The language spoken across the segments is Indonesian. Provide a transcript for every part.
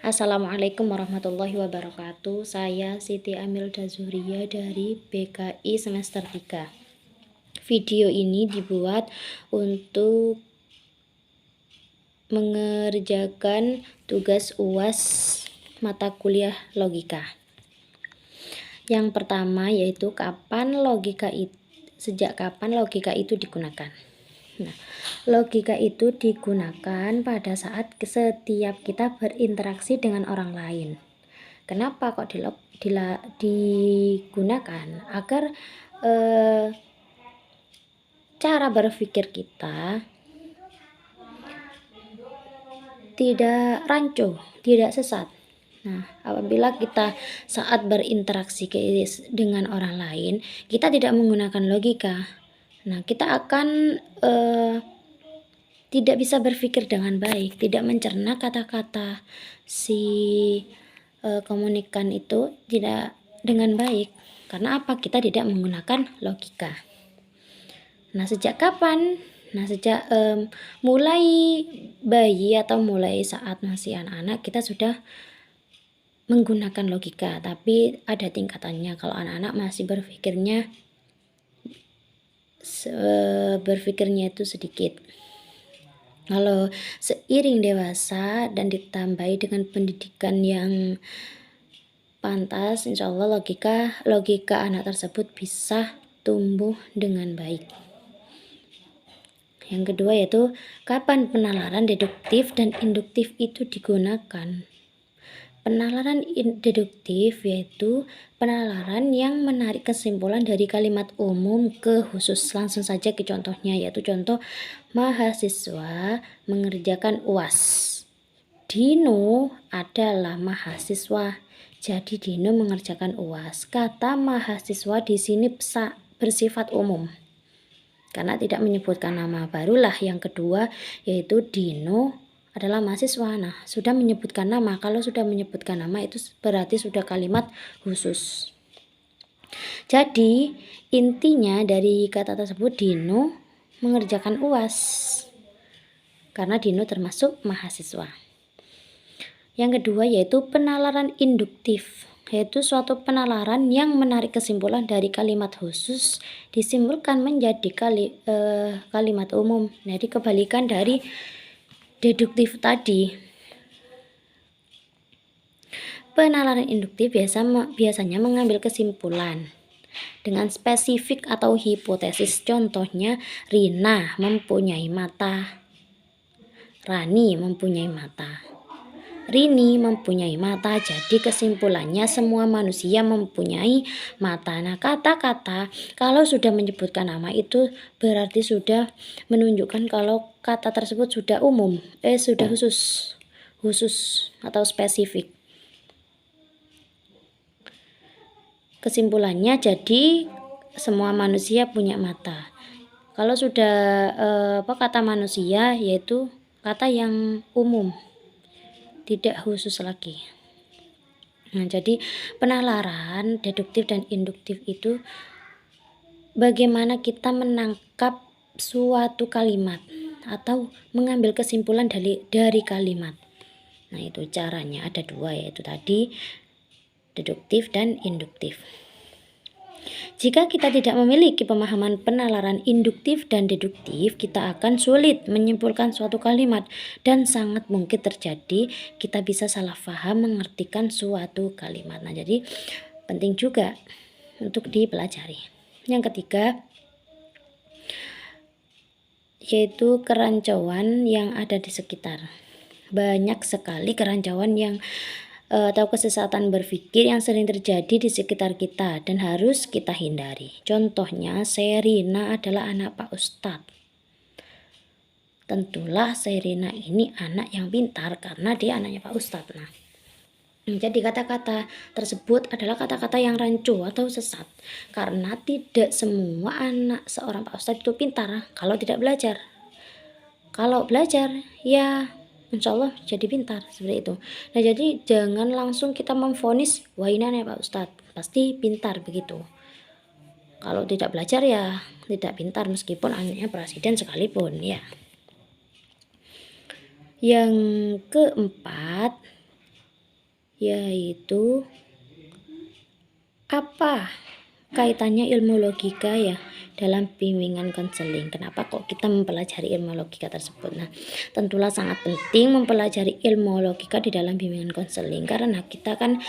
Assalamualaikum warahmatullahi wabarakatuh. Saya Siti Amilda Zuhriya dari BKI semester 3. Video ini dibuat untuk mengerjakan tugas UAS mata kuliah logika. Yang pertama yaitu sejak kapan logika itu digunakan. Nah, logika itu digunakan pada saat setiap kita berinteraksi dengan orang lain. Kenapa kok digunakan? Agar cara berpikir kita tidak rancu, tidak sesat. Nah, apabila kita saat berinteraksi dengan orang lain, kita tidak menggunakan logika. Nah, kita akan tidak bisa berpikir dengan baik, tidak mencerna kata-kata si komunikan itu tidak dengan baik. Karena apa? Kita tidak menggunakan logika. Nah, sejak kapan? Nah, sejak mulai bayi atau mulai saat masih anak-anak kita sudah menggunakan logika, tapi ada tingkatannya. Kalau anak-anak masih berpikirnya itu sedikit. Kalau seiring dewasa dan ditambahi dengan pendidikan yang pantas, insya Allah logika anak tersebut bisa tumbuh dengan baik. Yang kedua yaitu kapan penalaran deduktif dan induktif itu digunakan. Penalaran deduktif yaitu penalaran yang menarik kesimpulan dari kalimat umum ke khusus. Langsung saja ke contohnya, yaitu contoh mahasiswa mengerjakan UAS. Dino adalah mahasiswa, jadi Dino mengerjakan UAS. Kata mahasiswa di sini bersifat umum karena tidak menyebutkan nama. Barulah yang kedua yaitu Dino adalah mahasiswa. Nah, sudah menyebutkan nama. Kalau sudah menyebutkan nama itu berarti sudah kalimat khusus. Jadi intinya dari kata tersebut Dino mengerjakan UAS karena Dino termasuk mahasiswa. Yang kedua yaitu penalaran induktif, yaitu suatu penalaran yang menarik kesimpulan dari kalimat khusus disimpulkan menjadi kalimat umum. Jadi kebalikan dari deduktif tadi. Penalaran induktif biasanya mengambil kesimpulan dengan spesifik atau hipotesis. Contohnya, Rina mempunyai mata, Rani mempunyai mata, Rini mempunyai mata. Jadi kesimpulannya semua manusia mempunyai mata. Nah, kata-kata kalau sudah menyebutkan nama itu berarti sudah menunjukkan kalau kata tersebut sudah umum, sudah khusus atau spesifik. Kesimpulannya jadi semua manusia punya mata. Kalau sudah kata manusia yaitu kata yang umum, tidak khusus lagi. Nah, jadi penalaran deduktif dan induktif itu bagaimana kita menangkap suatu kalimat atau mengambil kesimpulan dari kalimat. Nah, itu caranya ada dua, yaitu tadi deduktif dan induktif. Jika kita tidak memiliki pemahaman penalaran induktif dan deduktif, kita akan sulit menyimpulkan suatu kalimat dan sangat mungkin terjadi kita bisa salah paham mengartikan suatu kalimat. Nah, jadi penting juga untuk dipelajari. Yang ketiga yaitu kerancuan yang ada di sekitar. Banyak sekali kerancuan atau kesesatan berpikir yang sering terjadi di sekitar kita dan harus kita hindari. Contohnya, Serina adalah anak Pak Ustadz. Tentulah Serina ini anak yang pintar karena dia anaknya Pak Ustadz. Nah, jadi kata-kata tersebut adalah kata-kata yang rancu atau sesat karena tidak semua anak seorang Pak Ustadz itu pintar kalau tidak belajar. Kalau belajar ya insya Allah jadi pintar, seperti itu. Nah, jadi jangan langsung kita memvonis wah ini anak Pak Ustadz pasti pintar begitu. Kalau tidak belajar ya tidak pintar meskipun anaknya presiden sekalipun ya. Yang keempat yaitu apa kaitannya ilmu logika ya dalam bimbingan konseling. Kenapa kok kita mempelajari ilmu logika tersebut? Nah, tentulah sangat penting mempelajari ilmu logika di dalam bimbingan konseling karena kita kan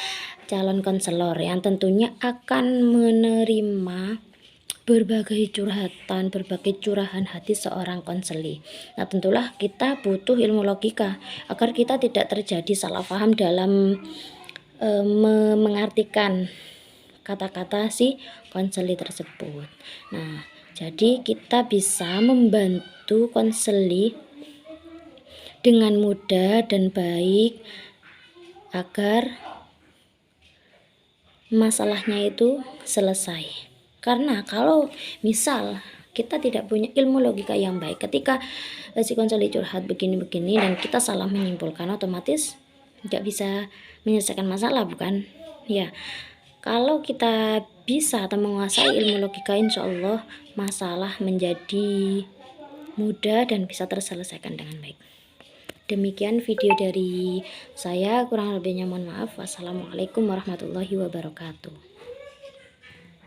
calon konselor yang tentunya akan menerima berbagai curhatan, berbagai curahan hati seorang konseli. Nah, tentulah kita butuh ilmu logika agar kita tidak terjadi salah paham dalam mengartikan kata-kata si konseli tersebut. Nah, jadi kita bisa membantu konseli dengan mudah dan baik agar masalahnya itu selesai. Karena kalau misal kita tidak punya ilmu logika yang baik, ketika si konseli curhat begini-begini dan kita salah menyimpulkan, otomatis tidak bisa menyelesaikan masalah, bukan? Ya, kalau kita bisa atau menguasai ilmu logika, insya Allah masalah menjadi mudah dan bisa terselesaikan dengan baik. Demikian video dari saya, kurang lebihnya mohon maaf. Wassalamualaikum warahmatullahi wabarakatuh.